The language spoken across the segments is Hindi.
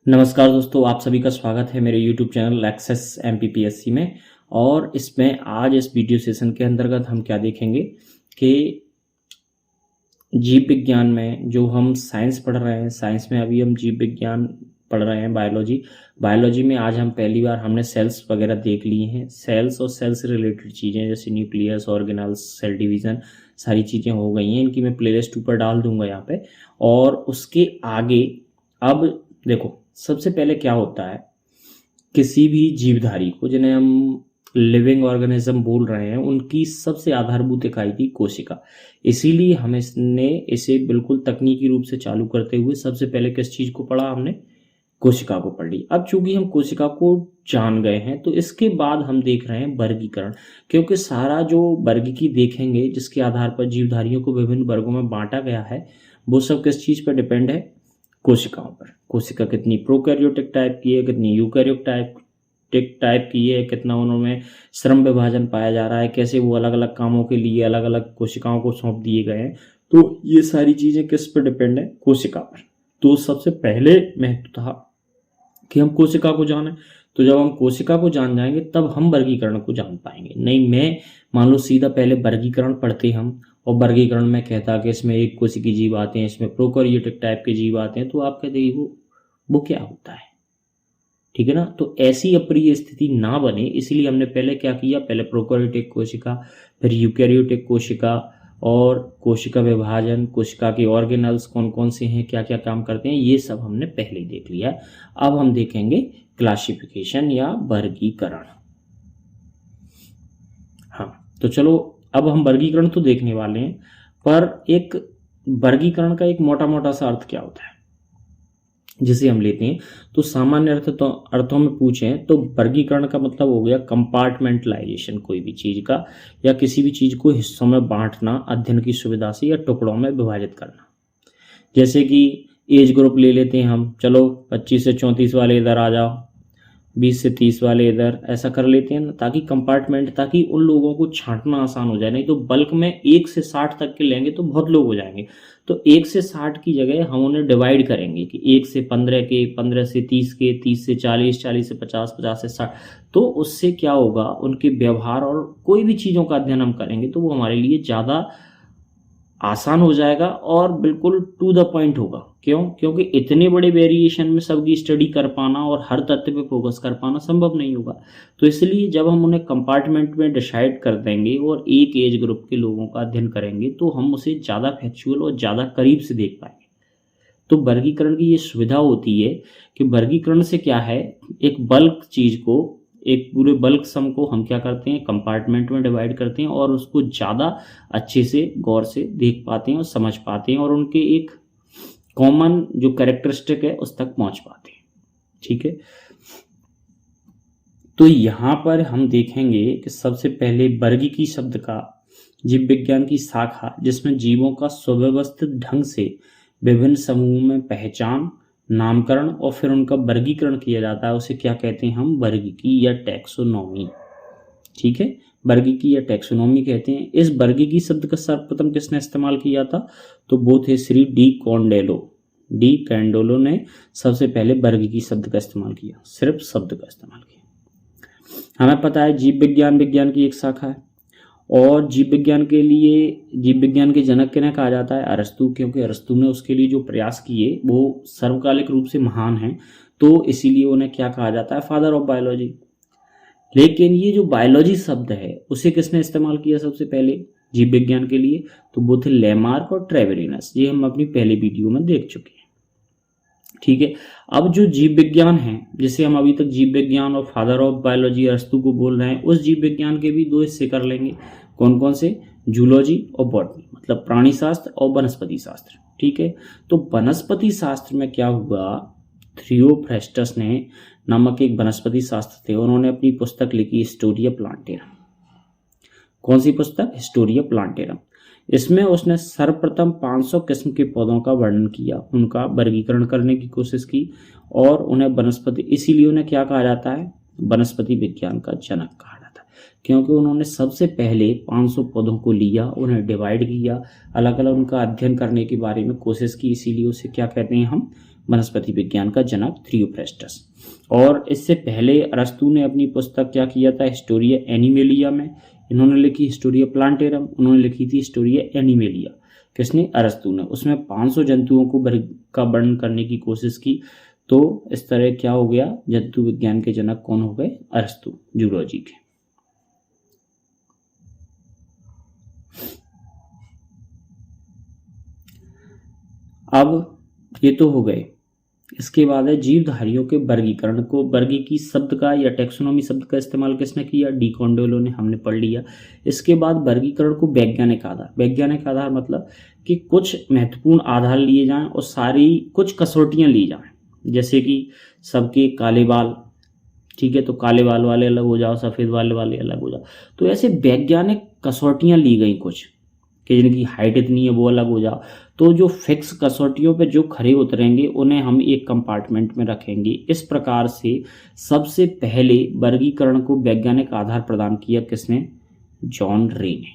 नमस्कार दोस्तों, आप सभी का स्वागत है मेरे YouTube चैनल एक्सेस MPPSC में। और इसमें आज इस वीडियो सेशन के अंतर्गत हम क्या देखेंगे कि जीव विज्ञान में जो हम साइंस पढ़ रहे हैं, साइंस में अभी हम जीव विज्ञान पढ़ रहे हैं, बायोलॉजी में आज हम पहली बार हमने सेल्स वगैरह देख लिए हैं। सेल्स और सेल्स से रिलेटेड चीज़ें जैसे न्यूक्लियस, ऑर्गेनल्स, सेल डिवीज़न, सारी चीज़ें हो गई हैं। इनकी मैं प्लेलिस्ट ऊपर डाल दूंगा यहाँ पे। और उसके आगे अब देखो, सबसे पहले क्या होता है, किसी भी जीवधारी को, जिन्हें हम लिविंग ऑर्गेनिज्म बोल रहे हैं, उनकी सबसे आधारभूत इकाई थी कोशिका। इसीलिए हम इसने इसे बिल्कुल तकनीकी रूप से चालू करते हुए सबसे पहले किस चीज़ को पढ़ा, हमने कोशिका को पढ़ ली। अब चूंकि हम कोशिका को जान गए हैं तो इसके बाद हम देख रहे हैं वर्गीकरण, क्योंकि सारा जो वर्गीकी देखेंगे जिसके आधार पर जीवधारियों को विभिन्न वर्गों में बांटा गया है, वो सब किस चीज़ पर डिपेंड है, कोशिकाओं पर। कोशिका कितनी प्रोकैरियोटिक टाइप की है, कितनी यूकैरियोटिक टाइप की है, कितना उनमें श्रम विभाजन पाया जा रहा है, कैसे वो अलग अलग कामों के लिए अलग अलग कोशिकाओं को सौंप दिए गए हैं। तो ये सारी चीज़ें किस पर डिपेंड है, कोशिका पर। तो सबसे पहले महत्व था कि हम कोशिका को जानें। तो जब हम कोशिका को जान जाएंगे तब हम वर्गीकरण को जान पाएंगे। नहीं, मैं मान लो सीधा पहले वर्गीकरण पढ़ते हम, और वर्गीकरण में कहता कि इसमें एक कोशिकीय जीव आते हैं, इसमें प्रोकैरियोटिक टाइप के जीव आते हैं, तो आप कहते हैं वो क्या होता है, ठीक है ना। तो ऐसी अप्रिय स्थिति ना बने, इसलिए हमने पहले क्या किया, पहले प्रोकैरियोटिक कोशिका, फिर यूकैरियोटिक कोशिका, और कोशिका विभाजन, कोशिका के ऑर्गेनल्स कौन कौन से हैं, क्या क्या काम करते हैं, ये सब हमने पहले ही देख लिया है। अब हम देखेंगे क्लासिफिकेशन या वर्गीकरण। हाँ, तो चलो, अब हम वर्गीकरण तो देखने वाले हैं, पर एक वर्गीकरण का एक मोटा मोटा सा अर्थ क्या होता है जिसे हम लेते हैं। तो सामान्य अर्थों में पूछें तो वर्गीकरण का मतलब हो गया कंपार्टमेंटलाइजेशन, कोई भी चीज का या किसी भी चीज को हिस्सों में बांटना अध्ययन की सुविधा से, या टुकड़ों में विभाजित करना। जैसे कि एज ग्रुप ले लेते हैं हम, चलो 25 से 34 वाले इधर आ जाओ, 20 से 30 वाले इधर, ऐसा कर लेते हैं ना, ताकि कंपार्टमेंट, ताकि उन लोगों को छांटना आसान हो जाए। नहीं तो बल्क में 1 से 60 तक के लेंगे तो बहुत लोग हो जाएंगे। तो 1 से 60 की जगह हम उन्हें डिवाइड करेंगे कि 1 से 15 के, 15 से 30 के, 30 से 40, 40 से 50, 50 से 60। तो उससे क्या होगा, उनके व्यवहार और कोई भी चीज़ों का अध्ययन हम करेंगे तो वो हमारे लिए ज़्यादा आसान हो जाएगा और बिल्कुल टू द पॉइंट होगा। क्यों? क्योंकि इतने बड़े वेरिएशन में सबकी स्टडी कर पाना और हर तथ्य पे फोकस कर पाना संभव नहीं होगा। तो इसलिए जब हम उन्हें कंपार्टमेंट में डिसाइड कर देंगे और एक एज ग्रुप के लोगों का अध्ययन करेंगे तो हम उसे ज़्यादा फैक्चुअल और ज़्यादा करीब से देख पाएंगे। तो वर्गीकरण की ये सुविधा होती है कि वर्गीकरण से क्या है, एक बल्क चीज को, एक पूरे बल्क सम को हम क्या करते हैं, कंपार्टमेंट में डिवाइड करते हैं और उसको ज़्यादा अच्छे से गौर से देख पाते हैं और समझ पाते हैं और उनके एक कॉमन जो कैरेक्टरिस्टिक है उस तक पहुंच पाते हैं। ठीक है, तो यहाँ पर हम देखेंगे कि सबसे पहले वर्गीकी शब्द का जीव विज्ञान की शाखा, जिसमें जीवों का सुव्यवस्थित ढंग से विभिन्न समूहों में पहचान, नामकरण और फिर उनका वर्गीकरण किया जाता है, उसे क्या कहते हैं हम, वर्गीकी या टैक्सोनॉमी। ठीक है, वर्गीकी या टैक्सोनॉमी कहते हैं। इस वर्गीकी शब्द का सर्वप्रथम किसने इस्तेमाल किया था, तो वो थे श्री डी कैंडेलो ने सबसे पहले वर्गीकी शब्द का इस्तेमाल किया, सिर्फ शब्द का इस्तेमाल किया। हमें पता है जीव विज्ञान विज्ञान की एक शाखा है और जीव विज्ञान के जनक किन्हें कहा जाता है, अरस्तु, क्योंकि अरस्तु ने उसके लिए जो प्रयास किए वो सर्वकालिक रूप से महान हैं, तो इसीलिए उन्हें क्या कहा जाता है, फादर ऑफ बायोलॉजी। लेकिन ये जो बायोलॉजी शब्द है उसे किसने इस्तेमाल किया सबसे पहले जीव विज्ञान के लिए, तो वो थे लेमार्क और ट्रेवेरिनस। ये हम अपनी पहली वीडियो में देख चुके हैं। ठीक है, अब जो जीव विज्ञान है, जिसे हम अभी तक जीव विज्ञान और फादर ऑफ बायोलॉजी अरस्तु को बोल रहे हैं, उस जीव विज्ञान के भी 2 हिस्से कर लेंगे। कौन कौन से, जूलॉजी और बॉटनी, मतलब प्राणी शास्त्र और वनस्पति शास्त्र। ठीक है, तो वनस्पति शास्त्र में क्या हुआ, थियोफ्रेस्टस ने नामक एक वनस्पति शास्त्र थे, उन्होंने अपनी पुस्तक लिखी हिस्टोरिया प्लांटेरम। कौन सी पुस्तक, हिस्टोरिया प्लांटेरम। इसमें उसने सर्वप्रथम 500 किस्म के पौधों का वर्णन किया, उनका वर्गीकरण करने की कोशिश की और उन्हें वनस्पति, इसीलिए उन्हें क्या कहा जाता है, वनस्पति विज्ञान का जनक कहा जाता है, क्योंकि उन्होंने सबसे पहले 500 पौधों को लिया, उन्हें डिवाइड किया, अलग अलग उनका अध्ययन करने के बारे में कोशिश की, इसीलिए उसे क्या कहते हैं हम, वनस्पति विज्ञान का जनक थियोफ्रेस्टस। और इससे पहले अरस्तु ने अपनी पुस्तक क्या किया था, हिस्टोरिया एनिमेलिया में इन्होंने लिखी हिस्टोरिया प्लांटेरम, उन्होंने लिखी थी हिस्टोरिया एनिमेलिया। किसने, अरस्तु ने। उसमें 500 जंतुओं को का वर्णन करने की कोशिश की। तो इस तरह क्या हो गया, जंतु विज्ञान के जनक कौन हो गए, अरस्तु, जूलॉजी के। अब ये तो हो गए। इसके बाद है जीवधारियों के वर्गीकरण को, वर्गीकी शब्द का या टेक्सोनॉमी शब्द का इस्तेमाल किसने किया, डी कॉन्डोलो ने, हमने पढ़ लिया। इसके बाद वर्गीकरण को वैज्ञानिक आधार, वैज्ञानिक आधार मतलब कि कुछ महत्वपूर्ण आधार लिए जाएं और सारी कुछ कसौटियां ली जाएं, जैसे कि सबके काले बाल, ठीक है, तो काले बाल वाले अलग हो जाओ, सफ़ेद वाले अलग हो जाओ। तो ऐसे वैज्ञानिक कसौटियां ली गई कुछ, कि जिनकी हाइट इतनी है वो अलग हो जाओ। तो जो फिक्स कसौटियों पे जो खरे उतरेंगे उन्हें हम एक कंपार्टमेंट में रखेंगे। इस प्रकार से सबसे पहले वर्गीकरण को वैज्ञानिक आधार प्रदान किया किसने, जॉन रे ने,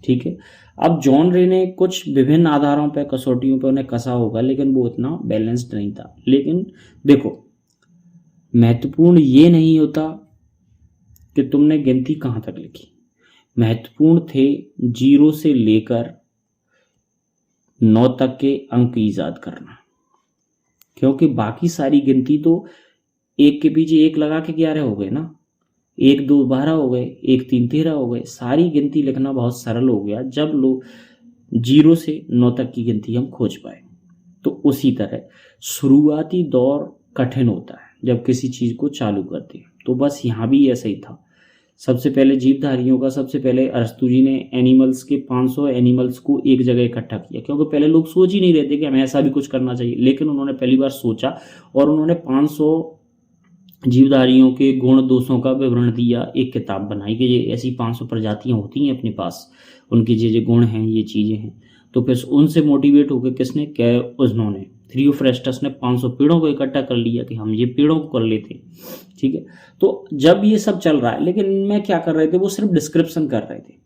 ठीक है। अब जॉन रे ने कुछ विभिन्न आधारों पर, कसौटियों पर उन्हें कसा होगा, लेकिन वो उतना बैलेंस्ड नहीं था। लेकिन देखो, महत्वपूर्ण ये नहीं होता कि तुमने गिनती कहाँ तक लिखी, महत्वपूर्ण थे 0 से लेकर 9 तक के अंक ईजाद करना, क्योंकि बाकी सारी गिनती तो एक के पीछे एक लगा के 11 हो गए ना, 1 2 12 हो गए, 1 3 13 हो गए। सारी गिनती लिखना बहुत सरल हो गया जब लोग 0 से 9 तक की गिनती हम खोज पाए। तो उसी तरह शुरुआती दौर कठिन होता है जब किसी चीज़ को चालू करते हैं, तो बस यहाँ भी ऐसा ही था। सबसे पहले जीवधारियों का, सबसे पहले अरस्तु जी ने एनिमल्स के 500 एनिमल्स को एक जगह इकट्ठा किया, क्योंकि पहले लोग सोच ही नहीं रहे थे कि हमें ऐसा भी कुछ करना चाहिए, लेकिन उन्होंने पहली बार सोचा और उन्होंने 500 जीवधारियों के गुण दोषों का विवरण दिया, एक किताब बनाई कि ये ऐसी 500 प्रजातियां होती हैं अपने पास, उनके ये गुण हैं, ये चीज़ें हैं। तो फिर उनसे मोटिवेट होकर किसने, क्या उन्होंने, थियोफ्रेस्टस ने 500 पेड़ों को इकट्ठा कर लिया कि हम ये पेड़ों को कर लेते हैं, ठीक है। तो जब ये सब चल रहा है, लेकिन इनमें क्या कर रहे थे, वो सिर्फ डिस्क्रिप्शन कर रहे थे।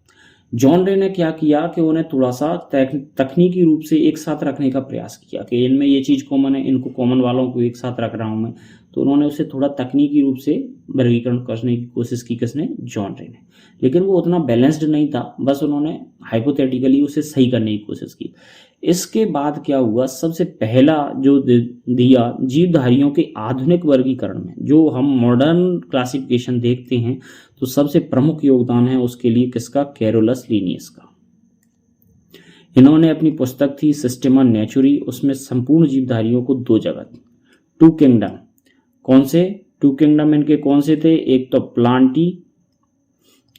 जॉन रे ने क्या किया कि उन्हें थोड़ा सा तकनीकी रूप से एक साथ रखने का प्रयास किया कि इनमें ये चीज़ कॉमन है, इनको कॉमन वालों को एक साथ रख रहा हूँ मैं। तो उन्होंने उसे थोड़ा तकनीकी रूप से वर्गीकरण करने की कोशिश की किसने, जॉन रे ने। लेकिन वो उतना बैलेंस्ड नहीं था, बस उन्होंने हाइपोथेटिकली उसे सही करने की कोशिश की। इसके बाद क्या हुआ, सबसे पहला जो दिया जीवधारियों के आधुनिक वर्गीकरण में, जो हम मॉडर्न क्लासिफिकेशन देखते हैं, तो सबसे प्रमुख योगदान है उसके लिए किसका, कैरोलस लीनियस का। इन्होंने अपनी पुस्तक थी सिस्टेमा नेचुरी, उसमें संपूर्ण जीवधारियों को 2 जगत, 2 किंगडम, कौन से 2 किंगडम इनके कौन से थे, एक तो प्लांटी,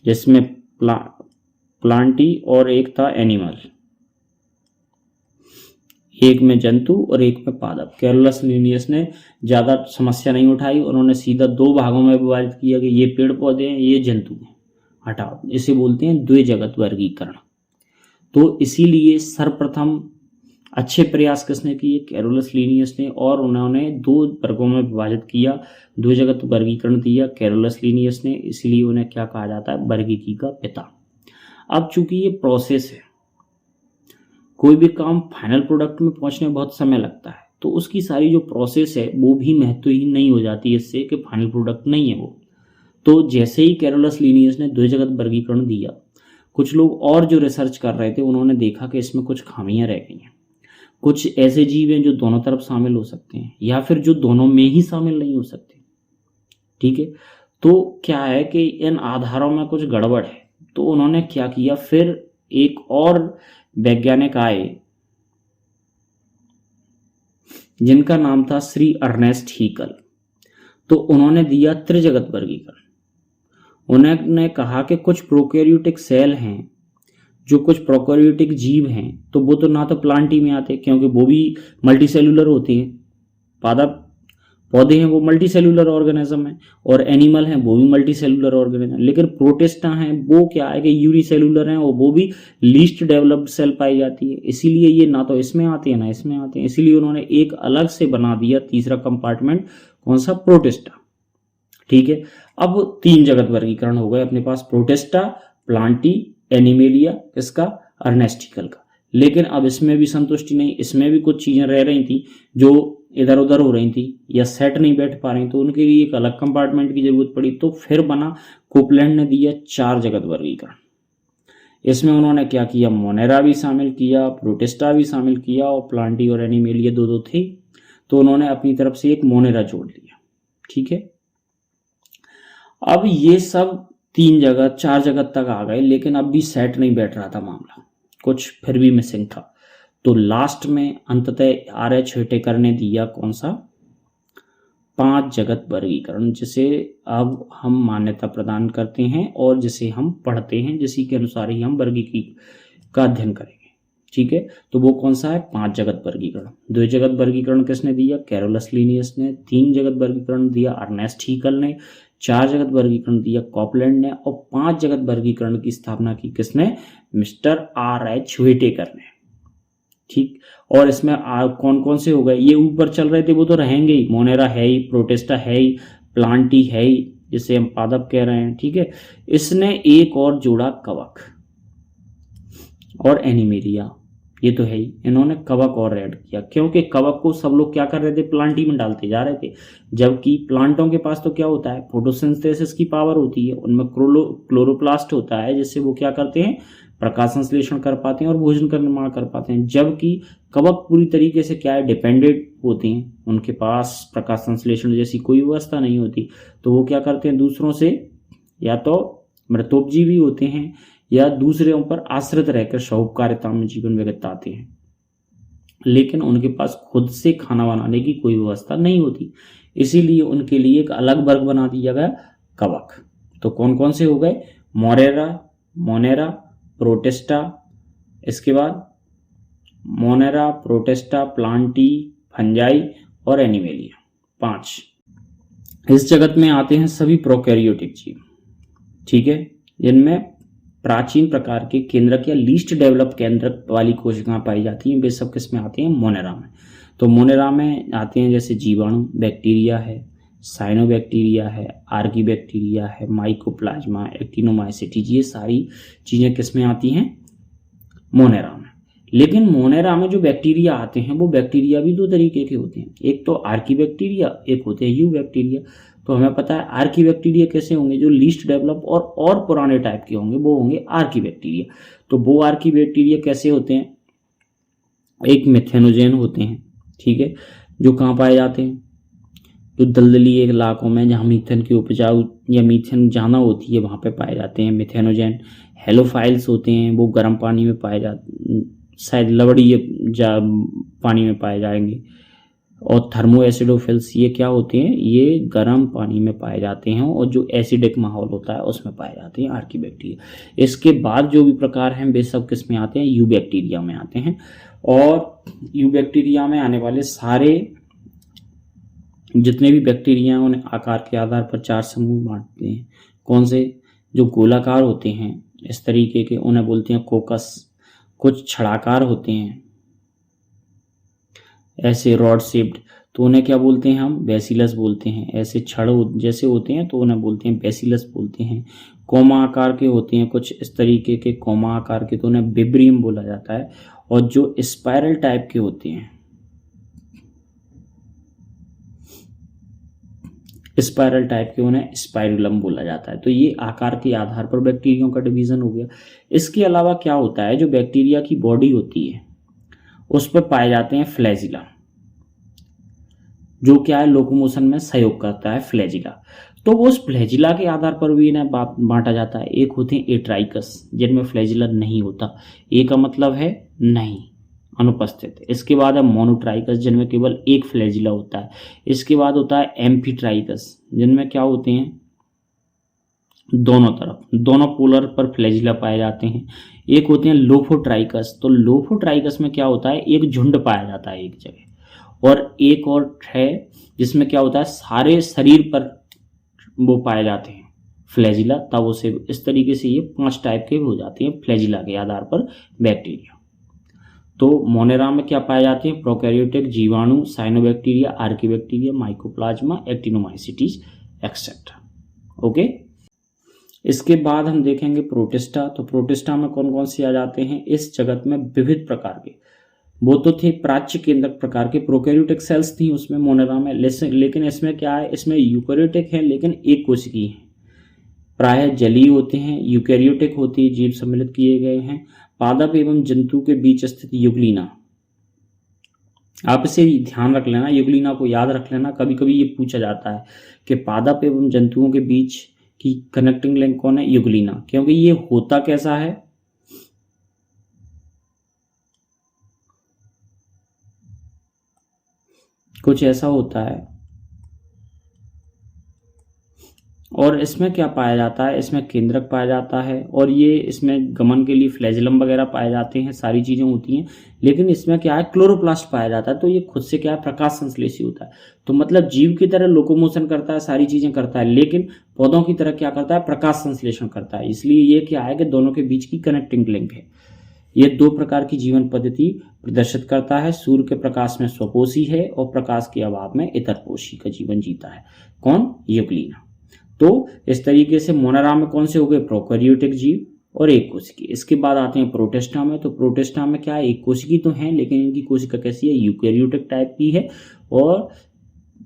जिसमें प्लांटी और एक था एनिमल, एक में जंतु और एक में पादप। कैरोलस लीनियस ने ज़्यादा समस्या नहीं उठाई, उन्होंने सीधा 2 भागों में विभाजित किया कि ये पेड़ पौधे हैं, ये जंतु हैं, हटाओ। इसे बोलते हैं द्विजगत वर्गीकरण। तो इसीलिए सर्वप्रथम अच्छे प्रयास किसने किए, कैरोलस लीनियस ने, और उन्होंने 2 वर्गों में विभाजित किया, द्विजगत वर्गीकरण दिया कैरोलस लीनियस ने। इसीलिए उन्हें क्या कहा जाता है, वर्गीकी का पिता। अब चूंकि ये प्रोसेस है, कोई भी काम फाइनल प्रोडक्ट में पहुंचने में बहुत समय लगता है, तो उसकी सारी जो प्रोसेस है वो भी महत्वहीन नहीं हो जाती इससे कि फाइनल प्रोडक्ट नहीं है वो। तो जैसे ही कैरोलस लीनियस ने द्विजगत वर्गीकरण दिया, कुछ लोग और जो रिसर्च कर रहे थे उन्होंने देखा कि इसमें कुछ खामियां रह गई हैं, कुछ ऐसे जीव हैं जो दोनों तरफ शामिल हो सकते हैं या फिर जो दोनों में ही शामिल नहीं हो सकते, ठीक है। तो क्या है कि इन आधारों में कुछ गड़बड़ है। तो उन्होंने क्या किया, फिर एक और वैज्ञानिक आए जिनका नाम था श्री अर्नेस्ट हीकल। तो उन्होंने दिया त्रिजगत वर्गीकरण। उन्होंने कहा कि कुछ प्रोकैरियोटिक सेल हैं, जो कुछ प्रोकैरियोटिक जीव हैं, तो वो तो ना तो प्लांटी में आते क्योंकि वो भी मल्टीसेलुलर होते हैं, पादप पौधे हैं वो मल्टीसेलुलर ऑर्गेनिज्म है, और एनिमल हैं वो भी मल्टीसेलुलर ऑर्गेनिज्म। लेकिन प्रोटिस्टा हैं वो क्या है कि यूनिसेलुलर हैं, और वो भी लीस्ट डेवलप्ड सेल पाई जाती है। इसीलिए ये ना तो इसमें आते हैं ना इसमें आते हैं। इसीलिए उन्होंने एक अलग से बना दिया तीसरा कंपार्टमेंट, कौन सा, प्रोटिस्टा, ठीक है। अब 3 जगत वर्गीकरण हो गए अपने पास, प्रोटिस्टा, प्लांटी, एनिमेलिया, इसका अर्नेस्ट हीकल का। लेकिन अब इसमें भी संतुष्टि नहीं, इसमें भी कुछ चीजें रह रही थी जो इधर उधर हो रही थी या सेट नहीं बैठ पा रही, तो उनके लिए एक अलग कंपार्टमेंट की जरूरत पड़ी। तो फिर बना, कोपलैंड ने दिया 4 जगत वर्गीकरण। इसमें उन्होंने क्या किया, मोनेरा भी शामिल किया, प्रोटिस्टा भी शामिल किया, और प्लांटी और एनिमेलिया दो दो थे, तो उन्होंने अपनी तरफ से एक मोनेरा जोड़ लिया। ठीक है, अब ये सब 3 जगत 4 जगत तक आ गए, लेकिन अब भी सेट नहीं बैठ रहा था मामला, कुछ फिर भी मिसिंग था। तो लास्ट में अंततः RH व्हिटेकर ने दिया कौन सा, 5 जगत वर्गीकरण, जिसे अब हम मान्यता प्रदान करते हैं और जिसे हम पढ़ते हैं, जिसी के अनुसार ही हम वर्गीकरण का अध्ययन करेंगे। ठीक है, तो वो कौन सा है, 5 जगत वर्गीकरण। 2 जगत वर्गीकरण किसने दिया, कैरोलस लिनियस ने। 3 जगत वर्गीकरण दिया अर्नेस्ट हीकल ने। 4 जगत वर्गीकरण दिया कॉपलैंड ने। और 5 जगत वर्गीकरण की स्थापना की किसने, मिस्टर RH व्हिटेकर ने। ठीक, और इसमें कौन कौन से हो गए, ये ऊपर चल रहे थे वो तो रहेंगे ही, मोनेरा है ही, प्रोटिस्टा है ही, प्लांटी है ही, जिसे हम पादप कह रहे हैं। ठीक है, इसने एक और जोड़ा कवक और एनिमेलिया, ये तो है ही, इन्होंने कवक और ऐड किया, क्योंकि कवक को सब लोग क्या कर रहे थे, प्लांटी में डालते जा रहे थे, जबकि प्लांटों के पास तो क्या होता है, फोटोसिंथेसिस की पावर होती है, उनमें क्लोरोप्लास्ट होता है, जिससे वो क्या करते हैं, प्रकाश संश्लेषण कर पाते हैं और भोजन का निर्माण कर पाते हैं। जबकि कवक पूरी तरीके से क्या है, डिपेंडेंट होते हैं, उनके पास प्रकाश संश्लेषण जैसी कोई व्यवस्था नहीं होती, तो वो क्या करते हैं, दूसरों से या तो मृतोपजीवी होते हैं या दूसरों पर आश्रित रहकर शौककारिता में जीवन व्यतीत हैं, लेकिन उनके पास खुद से खाना बनाने की कोई व्यवस्था नहीं होती, इसीलिए उनके लिए एक अलग वर्ग बना दिया गया, कवक। तो कौन कौन से हो गए, मोनेरा, प्रोटिस्टा, इसके बाद मोनेरा, प्रोटिस्टा, प्लांटी, फंजाई और एनिमेलिया, 5। इस जगत में आते हैं सभी प्रोकैरियोटिक जीव। ठीक है, जिनमें प्राचीन प्रकार के केंद्रक या लीस्ट डेवलप केंद्रक वाली कोशिकाएं पाई जाती हैं, वे सब किसमें आते हैं, मोनेरा में। तो मोनेरा में आते हैं जैसे जीवाणु, बैक्टीरिया है, साइनोबैक्टीरिया है, आर्कीबैक्टीरिया है, माइकोप्लाज्मा, एक्टिनोमाइसीटीज, ये सारी चीजें किसमें आती हैं, मोनेरा में। लेकिन मोनेरा में जो बैक्टीरिया आते हैं वो बैक्टीरिया भी 2 तरीके के होते हैं, एक तो आर्कीबैक्टीरिया, एक होते हैं यू बैक्टीरिया। तो हमें पता है आर्कीबैक्टीरिया कैसे होंगे, जो लीस्ट डेवलप और पुराने टाइप के होंगे वो होंगे आर्कीबैक्टीरिया। तो वो आर्कीबैक्टीरिया कैसे होते हैं, एक मेथेनोजेन होते हैं। ठीक है, जो कहाँ पाए जाते हैं, जो दलदली इलाकों में जहाँ मीथेन की उपजाऊ या मीथेन जाना होती है वहाँ पे पाए जाते हैं मेथेनोजेन। हेलोफाइल्स होते हैं, वो गर्म पानी में पाए जाते, शायद लवड़ी पानी में पाए जाएंगे। और थर्मो एसिडोफिल्स, ये क्या होते हैं, ये गर्म पानी में पाए जाते हैं और जो एसिडिक माहौल होता है उसमें पाए जाते हैं, आर्कीबैक्टीरिया। इसके बाद जो भी प्रकार हैं वे सब किस में आते हैं, यू बैक्टीरिया में आते हैं। और यू बैक्टीरिया में आने वाले सारे जितने भी बैक्टीरिया हैं उन्हें आकार के आधार पर 4 समूह बांटते हैं। कौन से, जो गोलाकार होते हैं इस तरीके के, उन्हें बोलते हैं कोकस। कुछ छड़ाकार होते हैं ऐसे रॉड शेप्ड, तो उन्हें क्या बोलते हैं, हम बेसिलस बोलते हैं। ऐसे छड़ जैसे होते हैं तो उन्हें बोलते हैं बेसिलस बोलते हैं। कोमा आकार के होते हैं कुछ इस तरीके के, कोमा आकार के, तो उन्हें विब्रियम बोला जाता है। और जो स्पाइरल टाइप के होते हैं, स्पाइरल टाइप के, उन्हें स्पाइरुलम बोला जाता है। तो ये आकार के आधार पर बैक्टीरिया का डिवीजन हो गया। इसके अलावा क्या होता है, जो बैक्टीरिया की बॉडी होती है उस पर पाए जाते हैं फ्लैजिला, जो क्या है, लोकोमोशन में सहयोग करता है, फ्लैजिला। तो वो उस फ्लैजिला के आधार पर भी इन्हें बांटा जाता है। एक होते हैं एट्राइकस, जिनमें फ्लैजिला नहीं होता, ए का मतलब है नहीं, अनुपस्थित। इसके बाद है मोनोट्राइकस, जिनमें केवल एक फ्लैजिला होता है। इसके बाद होता है एम्फीट्राइकस, जिनमें क्या होते हैं, दोनों तरफ, दोनों पोलर पर फ्लैजिला पाए जाते हैं। एक होते हैं लोफोट्राइकस, तो लोफोट्राइकस में क्या होता है, एक झुंड पाया जाता है एक जगह। और एक और है जिसमें क्या होता है, सारे शरीर पर वो पाए जाते हैं फ्लैजिला, तब उसे इस तरीके से ये 5 टाइप के हो जाते हैं फ्लैजिला के आधार पर बैक्टीरिया। तो मोनेरा में क्या पाए जाते हैं, प्रोकैरियोटिक जीवाणु, cyanobacteria, archaebacteria, mycoplasma, actinomycetes etcetera. Okay, इसके बाद हम देखेंगे प्रोटिस्टा। तो प्रोटिस्टा में कौन कौन से आ जाते हैं, इस जगत में विविध प्रकार के, वो तो थे प्राच्य केंद्रक प्रकार के प्रोकैरियोटिक सेल्स थी उसमें मोनेरा में, लेकिन इसमें क्या है, इसमें यूकैरियोटिक है लेकिन एक कोशिकीय है, प्रायः जलीय होते हैं, यूकैरियोटिक होती है, जीव सम्मिलित किए गए हैं। पादप एवं जंतु के बीच स्थित युगलीना, आप इसे ध्यान रख लेना, युगलीना को याद रख लेना, कभी कभी ये पूछा जाता है कि पादप एवं जंतुओं के बीच की कनेक्टिंग लिंक कौन है, युगलीना, क्योंकि ये होता कैसा है, कुछ ऐसा होता है। और इसमें क्या पाया जाता है, इसमें केंद्रक पाया जाता है, और ये इसमें गमन के लिए फ्लैजिलम वगैरह पाए जाते हैं, सारी चीज़ें होती हैं। लेकिन इसमें क्या है, क्लोरोप्लास्ट पाया जाता है, तो ये खुद से क्या है, प्रकाश संश्लेषी होता है। तो मतलब जीव की तरह लोकोमोशन करता है, सारी चीज़ें करता है, लेकिन पौधों की तरह क्या करता है, प्रकाश संश्लेषण करता है। इसलिए ये क्या है कि दोनों के बीच की कनेक्टिंग लिंक है। ये दो प्रकार की जीवन पद्धति प्रदर्शित करता है। सूर्य के प्रकाश में स्वपोषी है और प्रकाश के अभाव में इतरपोषी का जीवन जीता है। कौन, युगलीना। तो इस तरीके से मोनेरा में कौन से हो गए, प्रोकैरियोटिक जीव और एक कोशिकी। इसके बाद आते हैं प्रोटिस्टा में। तो प्रोटिस्टा में क्या है, एक कोशिकी तो है लेकिन इनकी कोशिका कैसी है, यूकैरियोटिक टाइप की है, और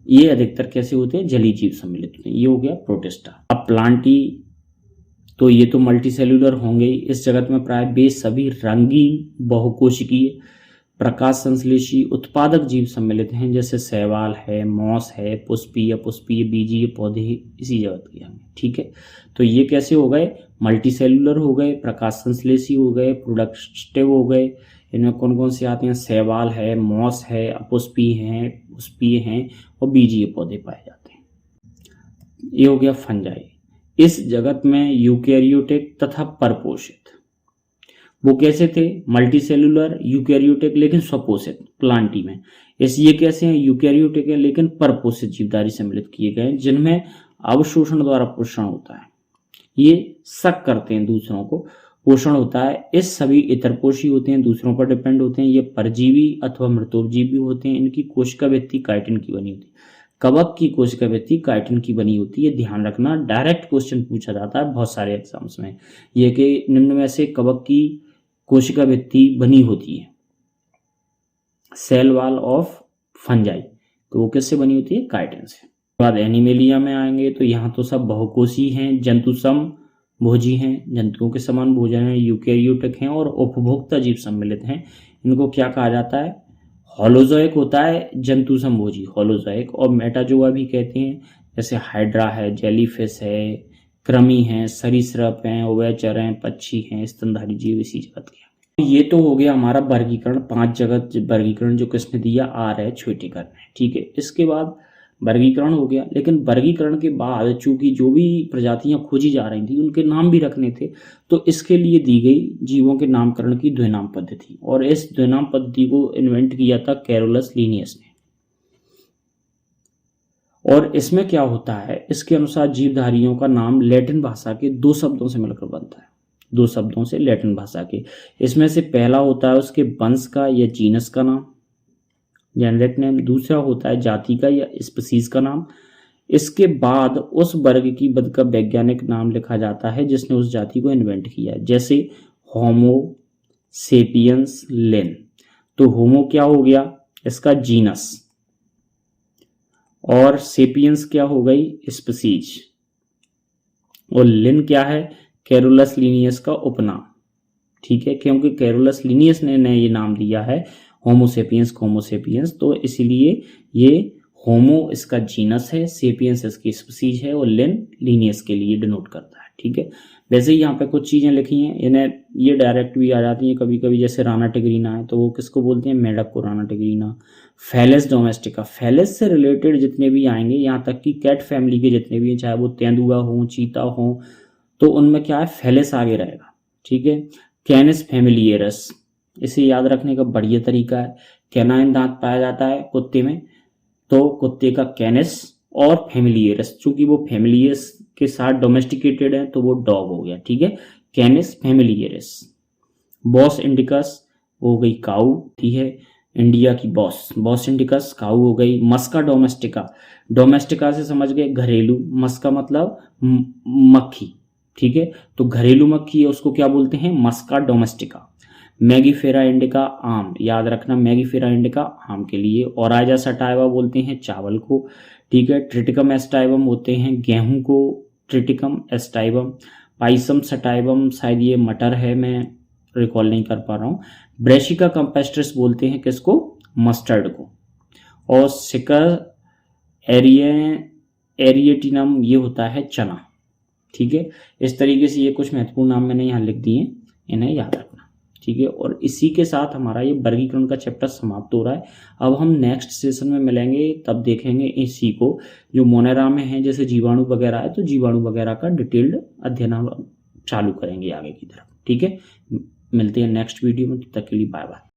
ये अधिकतर कैसे होते हैं, जलीय जीव सम्मिलित होते हैं। ये हो गया प्रोटिस्टा। अब प्लांटी, तो ये तो मल्टीसेल्युलर होंगे। इस जगत में प्राय वे सभी रंगीन बहुकोशिकीय प्रकाश संश्लेषी उत्पादक जीव सम्मिलित हैं, जैसे शैवाल है, मॉस है, पुष्पीय बीजीय पौधे इसी जगत के हैं। ठीक है, तो ये कैसे हो गए, मल्टीसेल्युलर हो गए, प्रकाश संश्लेषी हो गए, प्रोडक्टिव हो गए। इनमें कौन कौन से आते हैं, शैवाल है, मॉस है, पुष्पीय हैं और बीजीय पौधे पाए जाते हैं। ये हो गया फंजाई। इस जगत में यूकैरियोटिक तथा परपोषित, वो कैसे थे, मल्टीसेल्युलर यूकैरियोटिक लेकिन स्वपोषित प्लांटी में। ये कैसे हैं, यूकैरियोटिक है लेकिन परपोषित जीवधारी सम्मिलित किए गए, जिनमें अवशोषण द्वारा पोषण होता है। ये शक करते हैं, दूसरों को पोषण होता है। इस सभी इतरपोषी होते हैं, दूसरों पर डिपेंड होते हैं। ये परजीवी अथवा मृतोपजीवी होते हैं। इनकी कोशिका भित्ति काइटिन की बनी होती है। कवक की कोशिका भित्ति काइटिन की बनी होती है, ध्यान रखना, डायरेक्ट क्वेश्चन पूछा जाता है बहुत सारे एग्जाम्स में, ये कि निम्न में से कवक की कोशिका भित्ति बनी होती है, सेल वॉल ऑफ फंजाई, तो वो किससे बनी होती है, काइटिन से। बाद एनिमेलिया में आएंगे तो यहाँ तो सब बहुकोषी हैं, जंतु सम भोजी हैं, जंतुओं के समान भोजन है, यूकैरियोटिक हैं और उपभोक्ता जीव सम्मिलित हैं। इनको क्या कहा जाता है, होलोजोइक होता है जंतु समभोजी, होलोजोइक, और मेटाजोआ भी कहते हैं, जैसे हाइड्रा है, जेलीफिश है, कृमि हैं, सरीसृप हैं, उभयचर हैं, पक्षी हैं, स्तनधारी जीव इसी जगत के। ये तो हो गया हमारा वर्गीकरण, 5 जगत वर्गीकरण जो किसने दिया, आर है छोटेकर ने। ठीक है, इसके बाद वर्गीकरण हो गया, लेकिन वर्गीकरण के बाद चूंकि जो भी प्रजातियां खोजी जा रही थी उनके नाम भी रखने थे, तो इसके लिए दी गई जीवों के नामकरण की द्विनाम पद्धति, और इस द्विनाम पद्धति को इन्वेंट किया था कैरोलस लिनियस ने। और इसमें क्या होता है, इसके अनुसार जीवधारियों का नाम लैटिन भाषा के 2 शब्दों से मिलकर बनता है, 2 शब्दों से लैटिन भाषा के। इसमें से पहला होता है उसके वंश का या जीनस का नाम, जेनेरिक नेम, दूसरा होता है जाति का या स्पीसीज का नाम। इसके बाद उस वर्ग की बद का वैज्ञानिक नाम लिखा जाता है जिसने उस जाति को इन्वेंट किया है, जैसे होमो सेपियंस लिन। तो होमो क्या हो गया, इसका जीनस, और सेपियंस क्या हो गई, स्पीसीज, और लिन क्या है, कैरोलस लिनियस का उपनाम। ठीक है, क्योंकि कैरोलस लिनियस ने ये नाम दिया है होमोसेपियंस को होमोसेपियंस, तो इसीलिए ये होमो इसका जीनस है, सेपियंस इसकी स्पीसीज है, और लिन लीनियस के लिए डिनोट करता है। ठीक है, वैसे ही यहाँ पे कुछ चीज़ें लिखी हैं, इन्हें ये डायरेक्ट भी आ जाती हैं कभी कभी, जैसे राना टिग्रीना है तो वो किसको बोलते हैं, मेढक को rana tigrina. Felis domestica, felis से रिलेटेड जितने भी आएंगे, यहाँ तक कि कैट फैमिली के जितने भी हैं, चाहे वो तेंदुआ हो, चीता हो, तो उनमें क्या है, फेलिस आगे रहेगा। ठीक है, कैनिस फैमिलियरस, इसे याद रखने का बढ़िया तरीका है, कैनाइन दांत पाया जाता है कुत्ते में, तो कुत्ते का कैनिस, और फैमिलियरस, चूंकि वो फैमिलियस के साथ डोमेस्टिकेटेड है तो वो डॉग हो गया। ठीक है, कैनिस फैमिलियरस। बॉस इंडिकस हो गई काऊ, ठीक है, इंडिया की बॉस इंडिकस काऊ हो गई। मस्का डोमेस्टिका, डोमेस्टिका से समझ गए घरेलू, मस्का मतलब मक्खी। ठीक है। तो घरेलू मक्खी है उसको क्या बोलते हैं, मस्का डोमेस्टिका। मैगीफेरा इंडिका आम, याद रखना मैगीफेरा इंडिका आम के लिए। ओराइजा सटाइवा बोलते हैं चावल को, ठीक है। ट्रिटिकम एस्टाइवम होते हैं गेहूं को, ट्रिटिकम एस्टाइवम। पाइसम सटाइवम शायद ये मटर है, मैं रिकॉल नहीं कर पा रहा हूँ। ब्रेशिका कंपेस्ट्रिस बोलते हैं किसको, मस्टर्ड को। और सिकर एरिएटिनम ये होता है चना, ठीक है। इस तरीके से ये कुछ महत्वपूर्ण नाम मैंने यहाँ लिख दिए, इन्हें याद रखना, ठीक है। और इसी के साथ हमारा ये वर्गीकरण का चैप्टर समाप्त हो रहा है। अब हम नेक्स्ट सेशन में मिलेंगे, तब देखेंगे इसी को जो मोनेरा में है, जैसे जीवाणु वगैरह है, तो जीवाणु वगैरह का डिटेल्ड अध्ययन हम चालू करेंगे आगे की तरफ, ठीक है। मिलते हैं नेक्स्ट वीडियो में, तब तक के लिए बाय बाय।